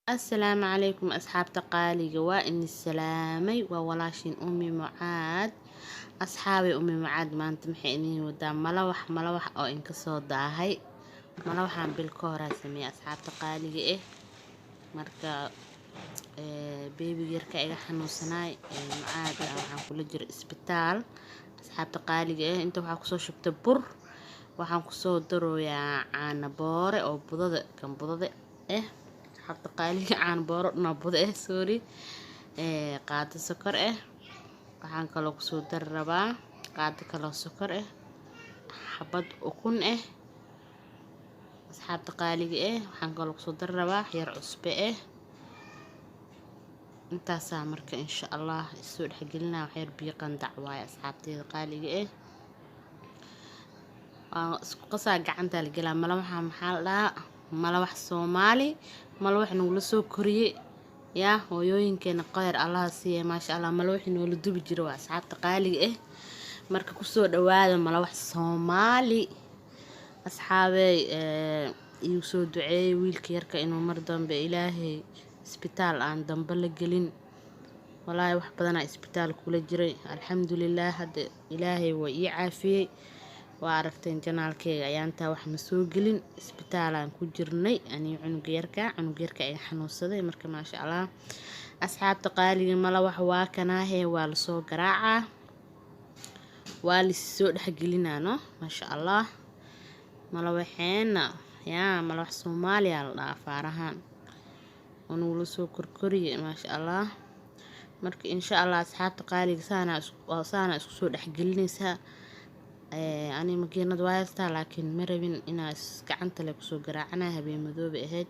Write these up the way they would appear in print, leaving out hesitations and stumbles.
السلام عليكم أصحاب تقالي وإني السلامي وولاشين أمي معاد أصحابي أمي معاد ما أنت محيني ودام ملوح أو إنك صودا هاي ملوح عن بالكورة سمي أصحاب تقالي مركا بيبي يركا إيغا حنوسناي معاد waxaan kula jiro isbitaal asxaabta qaaliga inta waxaa kusoo shubtay bur waxaan kusoo darooyaa caano boore oo budada kan budada asxaabta qaaliga caano booro dhana buda sorry qaado sokor waxaan kaloo kusoo dar rabaa qaado kaloo sokor xabad ukun asxaabta qaaliga waxaan kaloo kusoo dar rabaa yar cusbe intaas marka insha Allah soo dhaxgelinaa wax yar biyo qandac waay asxaabteeda qaaliga isku qasaa gacanta la galaa malawaxa maxaa la malawax Soomaali malawax nagu soo koriyay yaa hooyooyinkeena qeyr Allah siiye ma sha Allah malawax nagu dubi jiro asxaabta qaaliga marka ku soo dhawaada malawax Soomaali asxaabay iyo soo duceeyay wiilka yarka inuu mar dambe Ilaahay isbitaal aan dambe la gelin wallahi wax badan isbitaal kula jiray alxamdulillah hada Ilaahay waa ii caafiyay waa aragteen janaalkeyga ayaan taa wax ma soo gelin isbitaal aan ku jirnay ani cunug yarka ay xanuunsaday marka ma sha Allah asxaabta qaaliga malawax waa kanaahe waa la soo garaaca waa la soo dhaxgelinaano ma sha Allah malawaxeena yaa malawax Soomaali la faarahan ونقول سو كركري ما شاء الله مرك إن شاء الله أصحاب تقالي سانا سو دحجلنيسا أنا مكينة دوايستا لكن مربين إناس كعنت لك سو جراعنا هبي مذوب إهد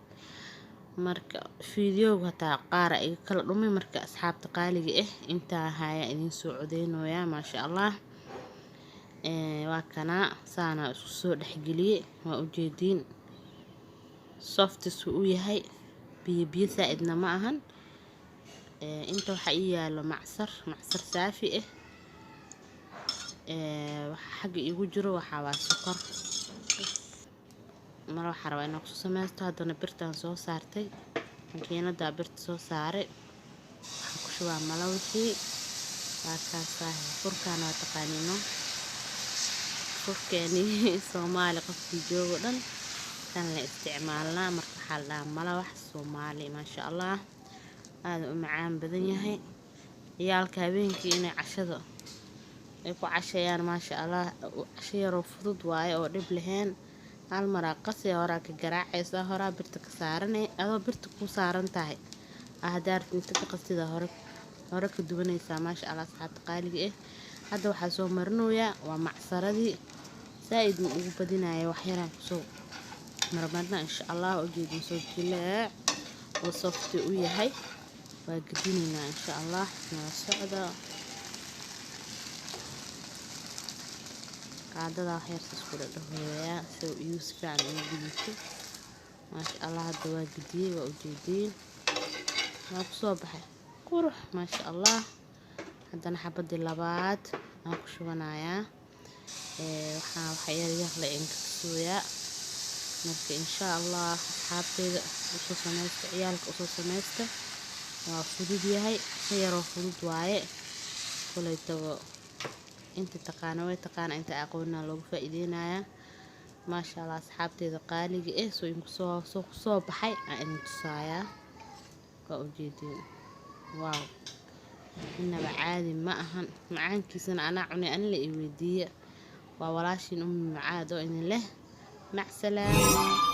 مرك فيديو هتا قارئ كل رمي مرك أصحاب تقالي أنت هاي إني سعودين ويا ما شاء الله وكنا سانا سو دحجلي وأجدين soft سوي هاي بيبي ساعدنا معهن انتو حقيقة له معصر سافي حق يوجرو وحوا سكر مرة حروا انا خصوصا ما هادونا برتان سو سارتي مكينة دا برت سو ساري حكشوا ملوشي وكاساه فركان وتقانينو فركاني صومالي قصدي جوغدن كان لاستعمالنا مرحلة حالنا ملوح Soomaali ما شاء الله هذا معان بدن yahay ciyaalka habeenkii inay cashada ay ku cashayaan ما شاء الله cashiyo fudud waaye oo dhib lahayn hal mar qasi hore ka garaacaysa hore birta ka saaranay adoo birta ku saaran tahay ahdaar inta ka qasida hore ka duwanaysa ما شاء الله asxaabta qaaliga hadda waxa soo marnooya waa macsaradii saaid ugu badinaya wax yaraan soo مرمنا إن شاء الله أجيب نسوي كله وصفتي وياهي وقديننا إن شاء الله مع السعودة قاعدة ذا خير تسكر الدهوية سو يوسف عن إنجليزي ما شاء الله الدواء جديد وجديد وبصبح قروح ما شاء الله عندنا حبة اللبات ناقش ونايا وحير يخلق إنك تسويا marka insha Allah asxaabteeda usoo sameeysta ciyaalka usoo sameeysta waa fudud yahay yaro fudud waaye kulaytaba inta taqaana way taqaana inta aqoonna loogu faa'iideynaya ma sha Allah asxaabteeda qaaliga soo in soo baxay aan tusaaya ka ujeedin waaw inaba caadi ma ahan macaankiisana ana cunay an la i weydiiyo waa walaashin ummi macaad oo in leh مع السلامة.